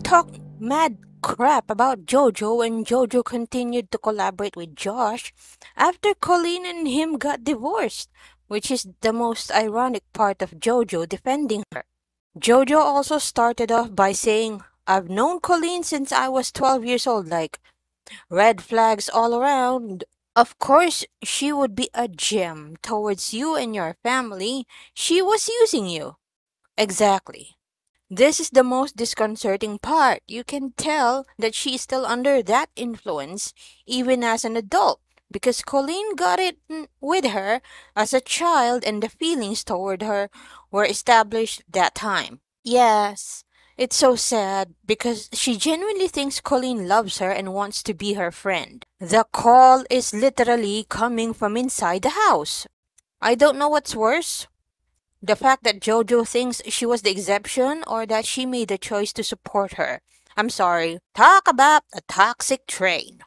talked mad crap about Jojo and Jojo continued to collaborate with Josh after Colleen and him got divorced, which is the most ironic part of Jojo defending her. Jojo also started off by saying, I've known Colleen since I was 12 years old, like, red flags all around. Of course, she would be a gem towards you and your family. She was using you. Exactly. This is the most disconcerting part. You can tell that she's still under that influence, even as an adult, because Colleen got it with her as a child and the feelings toward her were established that time. Yes, it's so sad because she genuinely thinks Colleen loves her and wants to be her friend. The call is literally coming from inside the house. I don't know what's worse. The fact that Jojo thinks she was the exception or that she made the choice to support her. I'm sorry. Talk about a toxic train.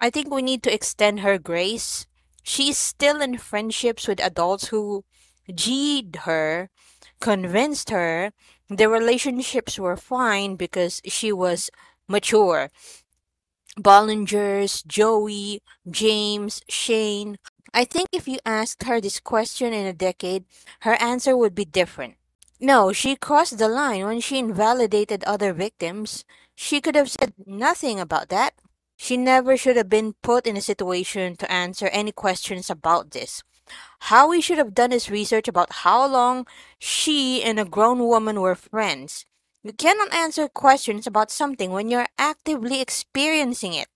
I think we need to extend her grace. She's still in friendships with adults who G'd her, convinced her the relationships were fine because she was mature. Ballingers, Joey, James, Shane. I think if you asked her this question in a decade, her answer would be different. No, she crossed the line when she invalidated other victims. She could have said nothing about that. She never should have been put in a situation to answer any questions about this. Howie should have done his research about how long she and a grown woman were friends. You cannot answer questions about something when you're actively experiencing it.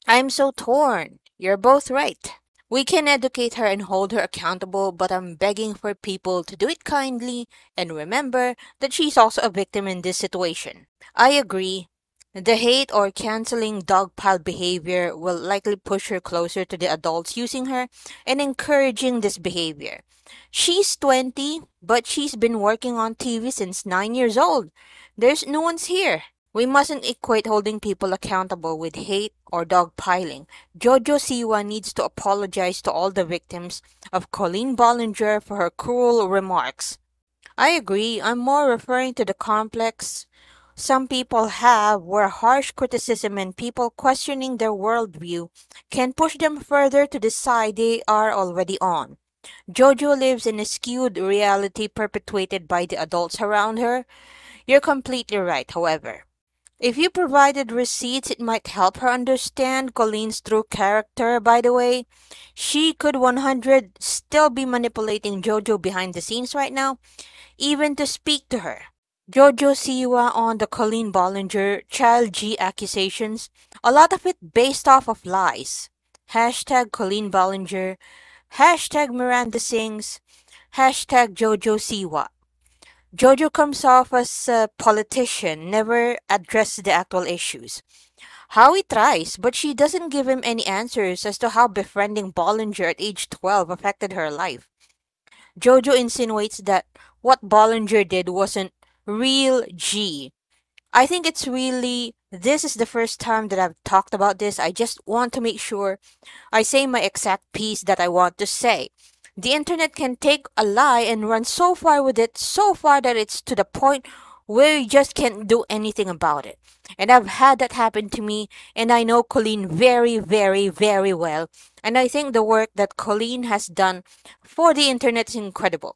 I'm so torn. You're both right. We can educate her and hold her accountable, but I'm begging for people to do it kindly and remember that she's also a victim in this situation. I agree. The hate or canceling dogpile behavior will likely push her closer to the adults using her and encouraging this behavior. She's 20, but she's been working on TV since 9 years old. There's nuance here. We mustn't equate holding people accountable with hate or dogpiling. Jojo Siwa needs to apologize to all the victims of Colleen Ballinger for her cruel remarks. I agree. I'm more referring to the complex some people have where harsh criticism and people questioning their worldview can push them further to the side they are already on. Jojo lives in a skewed reality perpetuated by the adults around her. You're completely right, however. If you provided receipts, it might help her understand Colleen's true character, by the way. She could 100 still be manipulating Jojo behind the scenes right now, even to speak to her. Jojo Siwa on the Colleen Ballinger Child G accusations, a lot of it based off of lies. Hashtag Colleen Ballinger, hashtag Miranda Sings, hashtag Jojo Siwa. Jojo comes off as a politician, never addresses the actual issues. Howie tries, but she doesn't give him any answers as to how befriending Ballinger at age 12 affected her life. Jojo insinuates that what Ballinger did wasn't real G. I think it's really, this is the first time that I've talked about this. I just want to make sure I say my exact piece that I want to say. The internet can take a lie and run so far with it, so far that it's to the point where you just can't do anything about it. And I've had that happen to me, and I know Colleen very, very, very well. And I think the work that Colleen has done for the internet is incredible.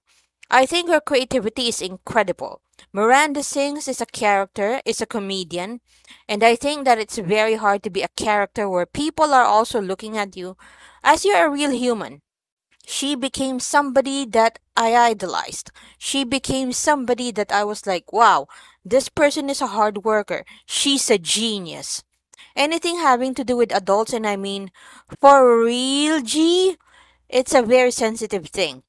I think her creativity is incredible. Miranda Sings is a character, is a comedian, and I think that it's very hard to be a character where people are also looking at you as you're a real human. She became somebody that I idolized. She became somebody that I was like, wow, this person is a hard worker. She's a genius. Anything having to do with adults, and I mean, for real, G, it's a very sensitive thing.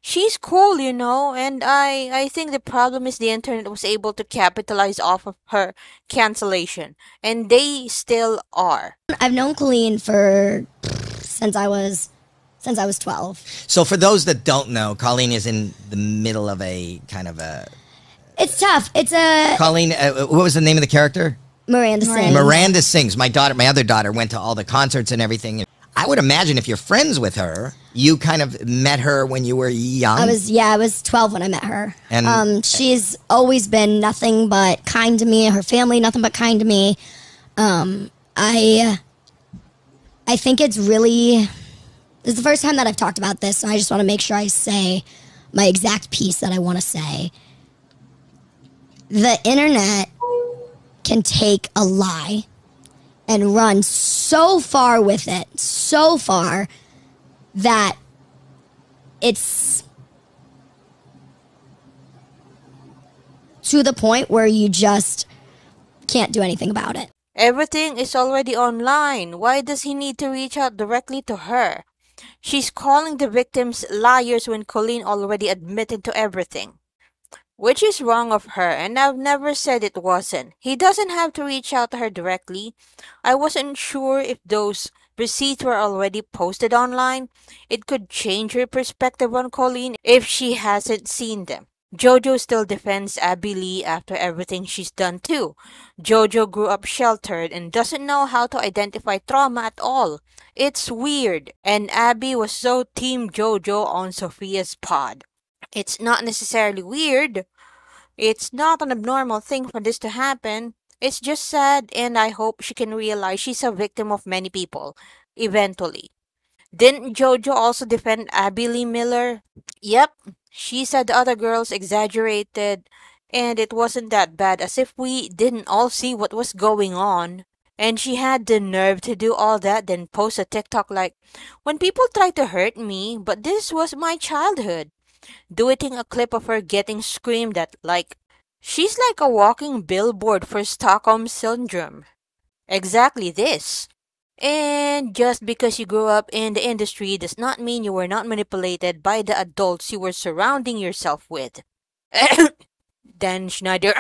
She's cool, you know, and I think the problem is the internet was able to capitalize off of her cancellation, and they still are. I've known Colleen for since I was 12. So for those that don't know, Colleen is in the middle of a kind of a... It's tough. It's a... Colleen, what was the name of the character? Miranda Sings. Miranda Sings. My other daughter went to all the concerts and everything. I would imagine if you're friends with her, you kind of met her when you were young. I was 12 when I met her. And she's always been nothing but kind to me. Her family, nothing but kind to me. I think it's really, this is the first time that I've talked about this, so I just want to make sure I say my exact piece that I want to say. The internet can take a lie and run so far with it, so far that it's to the point where you just can't do anything about it. Everything is already online. Why does he need to reach out directly to her? She's calling the victims liars when Colleen already admitted to everything. Which is wrong of her, and I've never said it wasn't. He doesn't have to reach out to her directly. I wasn't sure if those receipts were already posted online. It could change her perspective on Colleen if she hasn't seen them. Jojo still defends Abby Lee after everything she's done too. Jojo grew up sheltered and doesn't know how to identify trauma at all. It's weird. And Abby was so team Jojo on Sophia's pod. It's not necessarily weird. It's not an abnormal thing for this to happen. It's just sad, and I hope she can realize she's a victim of many people, eventually. Didn't Jojo also defend Abby Lee Miller? Yep, she said the other girls exaggerated, and it wasn't that bad, as if we didn't all see what was going on. And she had the nerve to do all that, then post a TikTok like, when people try to hurt me, but this was my childhood. Tweeting a clip of her getting screamed at like, she's like a walking billboard for Stockholm Syndrome. Exactly this. And just because you grew up in the industry does not mean you were not manipulated by the adults you were surrounding yourself with. Dan Schneider.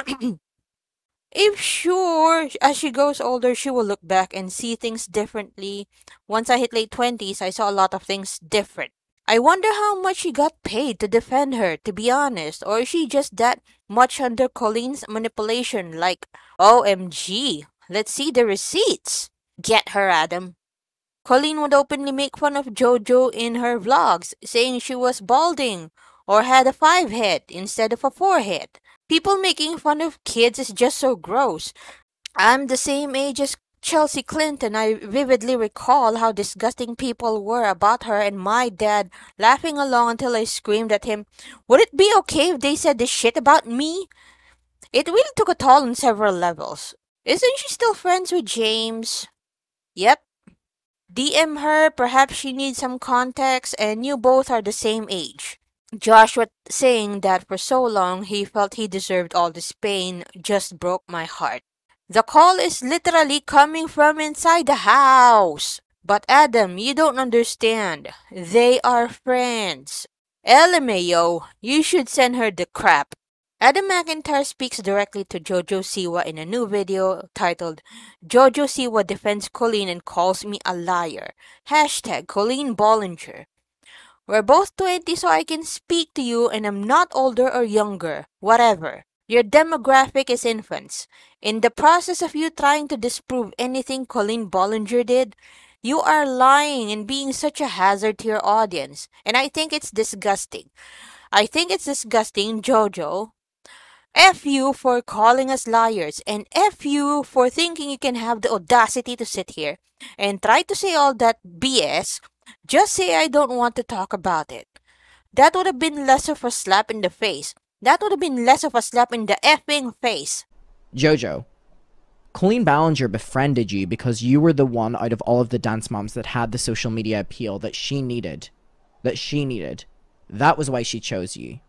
If sure, as she grows older, she will look back and see things differently. Once I hit late 20s, I saw a lot of things different. I wonder how much she got paid to defend her, to be honest, or is she just that much under Colleen's manipulation, like, OMG, let's see the receipts. Get her, Adam. Colleen would openly make fun of Jojo in her vlogs, saying she was balding, or had a 5 head instead of a 4 head. People making fun of kids is just so gross. I'm the same age as Chelsea Clinton. I vividly recall how disgusting people were about her and my dad laughing along until I screamed at him, would it be okay if they said this shit about me? It really took a toll on several levels. Isn't she still friends with James? Yep. DM her, perhaps she needs some context, and you both are the same age. Josh was saying that for so long he felt he deserved all this pain just broke my heart. The call is literally coming from inside the house. But Adam, you don't understand. They are friends. LMAO, you should send her the crap. Adam McIntyre speaks directly to Jojo Siwa in a new video titled, Jojo Siwa defends Colleen and calls me a liar. Hashtag Colleen Ballinger. We're both 20 so I can speak to you and I'm not older or younger. Whatever. Your demographic is infants. In the process of you trying to disprove anything Colleen Ballinger did, you are lying and being such a hazard to your audience. And I think it's disgusting. Jojo. F you for calling us liars, and F you for thinking you can have the audacity to sit here and try to say all that BS. Just say I don't want to talk about it. That would have been less of a slap in the face. That would have been less of a slap in the effing face. Jojo, Colleen Ballinger befriended you because you were the one out of all of the dance moms that had the social media appeal that she needed. That was why she chose you.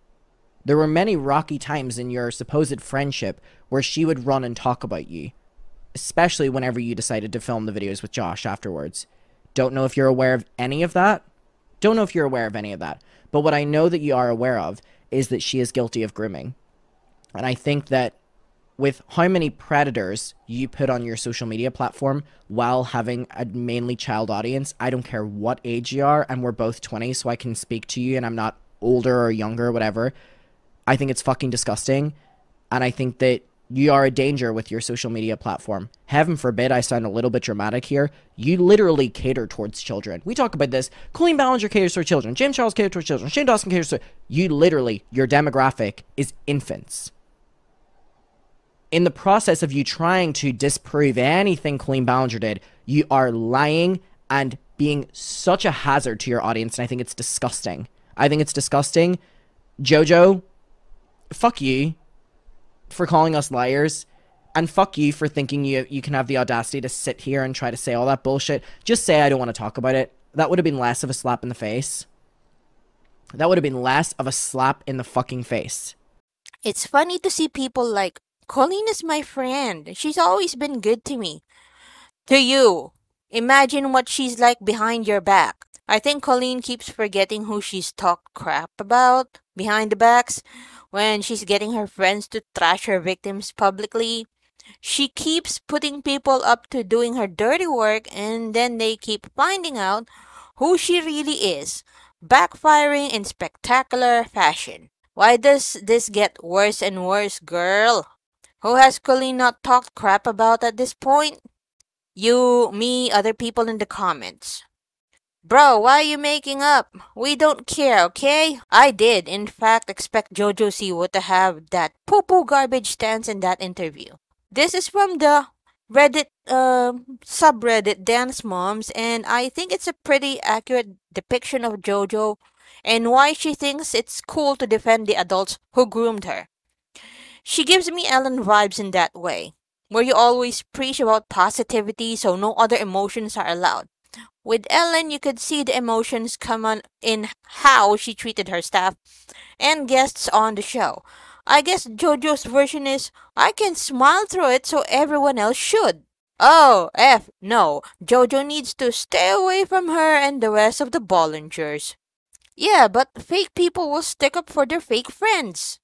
There were many rocky times in your supposed friendship where she would run and talk about you, especially whenever you decided to film the videos with Josh afterwards. Don't know if you're aware of any of that. But what I know that you are aware of is that she is guilty of grooming. And I think that with how many predators you put on your social media platform while having a mainly child audience, I don't care what age you are, and we're both 20, so I can speak to you and I'm not older or younger or whatever. I think it's fucking disgusting. And I think that You are a danger with your social media platform. Heaven forbid I sound a little bit dramatic here. You literally cater towards children. We talk about this. Colleen Ballinger caters towards children. James Charles caters towards children. Shane Dawson caters towards... You literally, your demographic is infants. In the process of you trying to disprove anything Colleen Ballinger did, you are lying and being such a hazard to your audience, and I think it's disgusting. Jojo, fuck you for calling us liars, and fuck you for thinking you can have the audacity to sit here and try to say all that bullshit. Just say I don't want to talk about it. That would have been less of a slap in the face. That would have been less of a slap in the fucking face. It's funny to see people like, Colleen is my friend. She's always been good to me. To you. Imagine what she's like behind your back. I think Colleen keeps forgetting who she's talked crap about behind the backs when she's getting her friends to trash her victims publicly. She keeps putting people up to doing her dirty work, and then they keep finding out who she really is, backfiring in spectacular fashion. Why does this get worse and worse, girl? Who has Colleen not talked crap about at this point? You, me, other people in the comments. Bro, why are you making up? We don't care, okay? I did, in fact, expect Jojo Siwa to have that poo-poo garbage stance in that interview. This is from the Reddit subreddit Dance Moms, and I think it's a pretty accurate depiction of Jojo and why she thinks it's cool to defend the adults who groomed her. She gives me Ellen vibes in that way, where you always preach about positivity so no other emotions are allowed. With Ellen, you could see the emotions come on in how she treated her staff and guests on the show. I guess JoJo's version is, I can smile through it so everyone else should. Oh, no. JoJo needs to stay away from her and the rest of the Bollingers. Yeah, but fake people will stick up for their fake friends.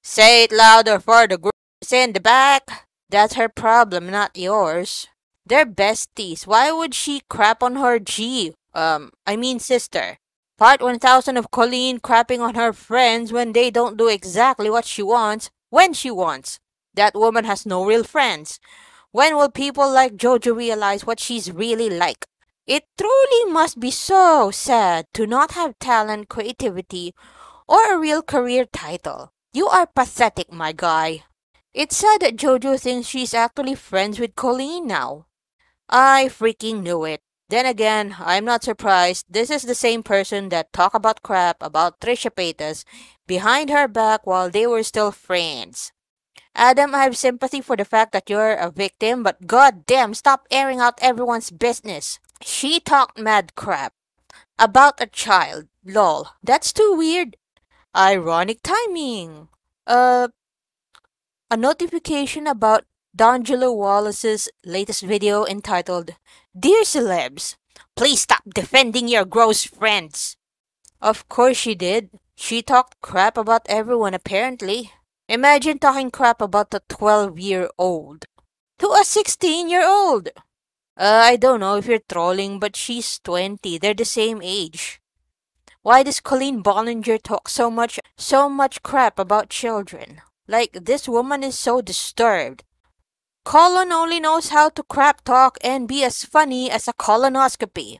Say it louder for the groups in the back. That's her problem, not yours. They're besties. Why would she crap on her sister? Part 1000 of Colleen crapping on her friends when they don't do exactly what she wants, when she wants. That woman has no real friends. When will people like Jojo realize what she's really like? It truly must be so sad to not have talent, creativity, or a real career title. You are pathetic, my guy. It's sad that Jojo thinks she's actually friends with Colleen now. I freaking knew it. Then again, I'm not surprised. This is the same person that talked about crap about Trisha Paytas behind her back while they were still friends. Adam, I have sympathy for the fact that you're a victim, but goddamn, stop airing out everyone's business. She talked mad crap about a child. Lol, that's too weird. Ironic timing. A notification about D'Angelo Wallace's latest video entitled, Dear Celebs, please stop defending your gross friends. Of course she did. She talked crap about everyone apparently. Imagine talking crap about a 12-year-old. To a 16-year-old. I don't know if you're trolling, but she's 20. They're the same age. Why does Colleen Ballinger talk so much crap about children? Like, this woman is so disturbed. Colin only knows how to crap talk and be as funny as a colonoscopy.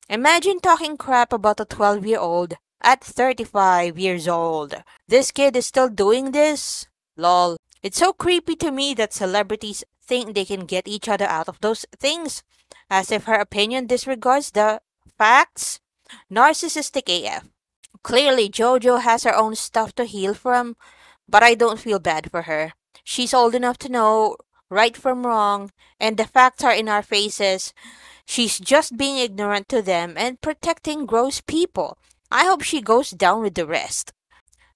Imagine talking crap about a 12-year-old at 35 years old. This kid is still doing this? Lol. It's so creepy to me that celebrities think they can get each other out of those things, as if her opinion disregards the facts. Narcissistic AF. Clearly, Jojo has her own stuff to heal from, but I don't feel bad for her. She's old enough to know right from wrong, and the facts are in our faces. She's just being ignorant to them and protecting gross people. I hope she goes down with the rest.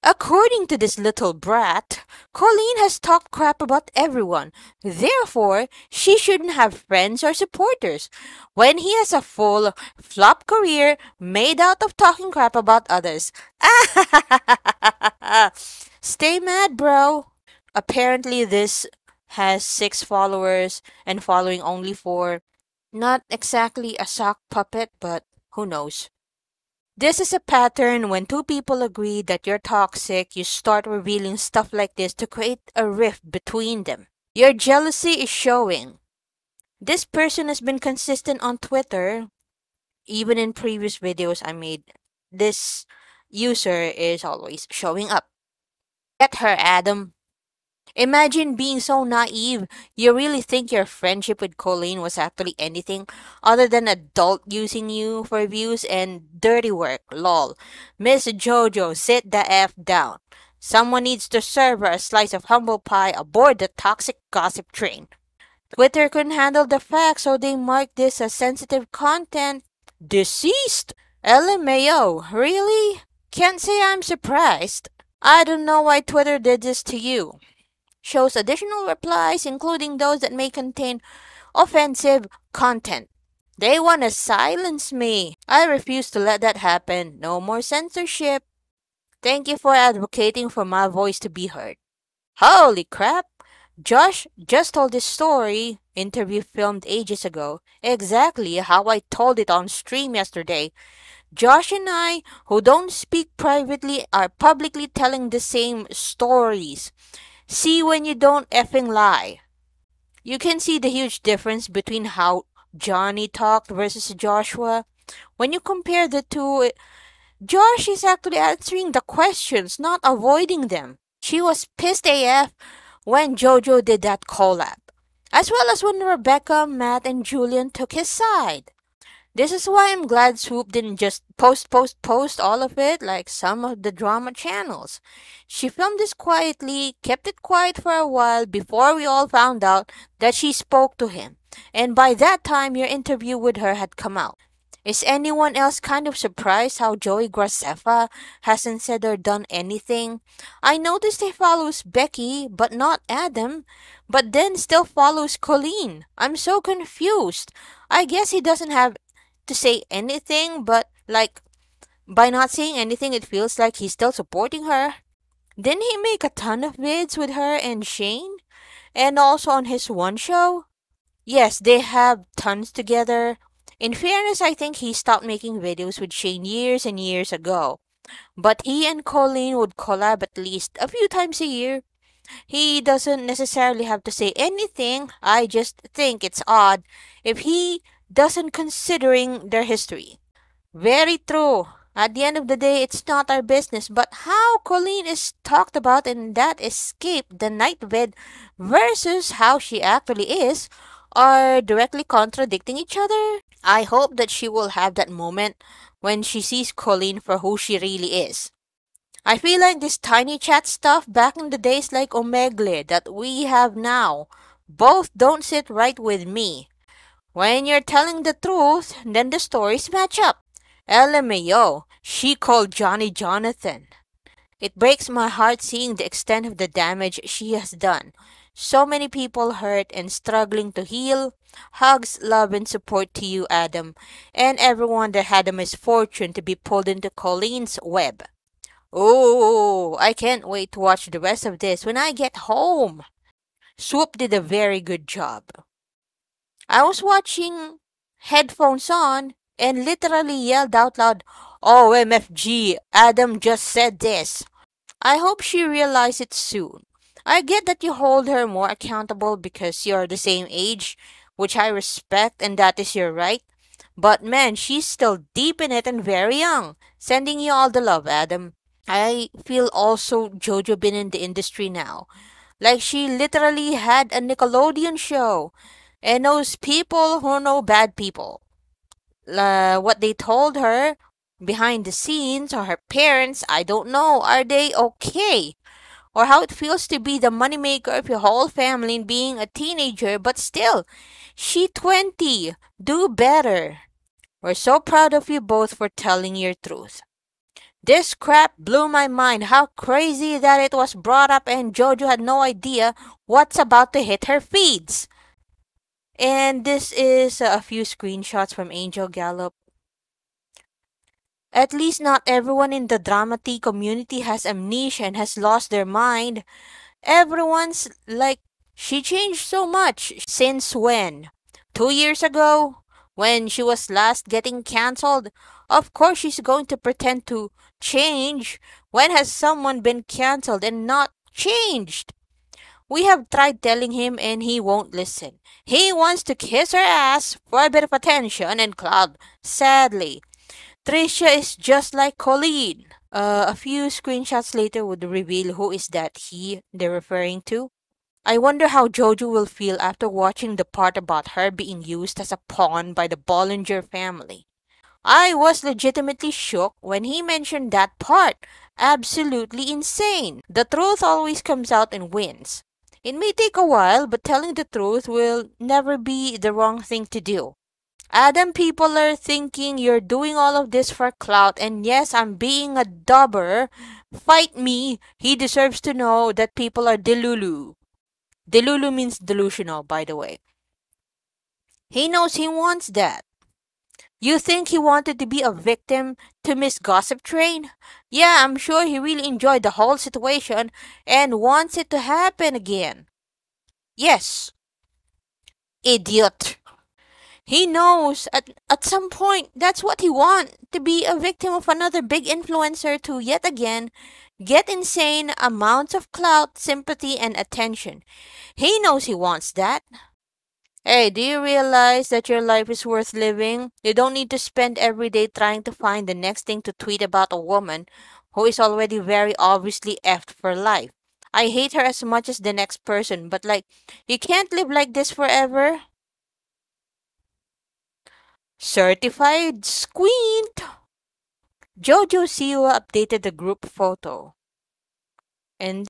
According to this little brat, Colleen has talked crap about everyone. Therefore, she shouldn't have friends or supporters. When he has a full, flop career made out of talking crap about others. Stay mad, bro. Apparently, this has 6 followers and following only 4. Not exactly a sock puppet, but who knows. This is a pattern. When two people agree that you're toxic, you start revealing stuff like this to create a rift between them. Your jealousy is showing. This person has been consistent on Twitter. Even in previous videos I made, this user is always showing up. Get her, Adam. Imagine being so naive. You really think your friendship with Colleen was actually anything other than adult using you for views and dirty work, lol. Miss Jojo, sit the F down. Someone needs to serve her a slice of humble pie aboard the toxic gossip train. Twitter couldn't handle the facts, so they marked this as sensitive content. Deceased? LMAO, really? Can't say I'm surprised. I don't know why Twitter did this to you. Shows additional replies, including those that may contain offensive content. They want to silence me. I refuse to let that happen. No more censorship. Thank you for advocating for my voice to be heard. Holy crap! Josh just told this story, interview filmed ages ago, exactly how I told it on stream yesterday. Josh and I, who don't speak privately, are publicly telling the same stories. See when you don't effing lie. You can see the huge difference between how Johnny talked versus Joshua. When you compare the two, Josh is actually answering the questions, not avoiding them. She was pissed AF when Jojo did that collab, as well as when Rebecca, Matt, and Julian took his side. This is why I'm glad Swoop didn't just post all of it like some of the drama channels. She filmed this quietly, kept it quiet for a while before we all found out that she spoke to him. And by that time, your interview with her had come out. Is anyone else kind of surprised how Joey Graceffa hasn't said or done anything? I noticed he follows Becky, but not Adam, but then still follows Colleen. I'm so confused. I guess he doesn't have to say anything, but like, by not saying anything, it feels like he's still supporting her. Didn't he make a ton of vids with her and Shane? And also on his one show? Yes, they have tons together. In fairness, I think he stopped making videos with Shane years and years ago. But he and Colleen would collab at least a few times a year. He doesn't necessarily have to say anything. I just think it's odd if he doesn't considering their history. Very true. At the end of the day, it's not our business, but how Colleen is talked about in that Escape the Night vid versus how she actually is are directly contradicting each other. I hope that she will have that moment when she sees Colleen for who she really is. I feel like this tiny chat stuff back in the days like Omegle that we have now both don't sit right with me. When you're telling the truth, then the stories match up. LMAO, she called Johnny Jonathan. It breaks my heart seeing the extent of the damage she has done. So many people hurt and struggling to heal. Hugs, love, and support to you, Adam, and everyone that had the misfortune to be pulled into Colleen's web. Oh, I can't wait to watch the rest of this when I get home. Swoop did a very good job. I was watching, headphones on, and literally yelled out loud, OMFG, Adam just said this. I hope she realizes it soon. I get that you hold her more accountable because you're the same age, which I respect and that is your right. But man, she's still deep in it and very young. Sending you all the love, Adam. I feel also Jojo been in the industry now. Like she literally had a Nickelodeon show. And those people who know bad people. What they told her behind the scenes or her parents, I don't know. Are they okay? Or how it feels to be the moneymaker of your whole family and being a teenager, but still, she 20. Do better. We're so proud of you both for telling your truth. This crap blew my mind. How crazy that it was brought up and Jojo had no idea what's about to hit her feeds. And this is a few screenshots from Angel Gallup. At least not everyone in the dramedy community has amnesia and has lost their mind. Everyone's like, she changed so much. Since when? 2 years ago? When she was last getting cancelled? Of course she's going to pretend to change. When has someone been cancelled and not changed? We have tried telling him and he won't listen. He wants to kiss her ass for a bit of attention and clout. Sadly, Trisha is just like Colleen. A few screenshots later would reveal who is that he they're referring to. I wonder how Jojo will feel after watching the part about her being used as a pawn by the Ballinger family. I was legitimately shook when he mentioned that part. Absolutely insane. The truth always comes out and wins. It may take a while, but telling the truth will never be the wrong thing to do. Adam, people are thinking you're doing all of this for clout, and yes, I'm being a dobber. Fight me. He deserves to know that people are delulu. Delulu means delusional, by the way. He knows he wants that. You think he wanted to be a victim to Miss Gossip Train? Yeah, I'm sure he really enjoyed the whole situation and wants it to happen again. Yes, idiot. He knows at some point that's what he wants, to be a victim of another big influencer to yet again get insane amounts of clout, sympathy, and attention. He knows he wants that. Hey, do you realize that your life is worth living? You don't need to spend every day trying to find the next thing to tweet about a woman who is already very obviously effed for life. I hate her as much as the next person, but like, you can't live like this forever. Certified squint! Jojo Siwa updated the group photo. And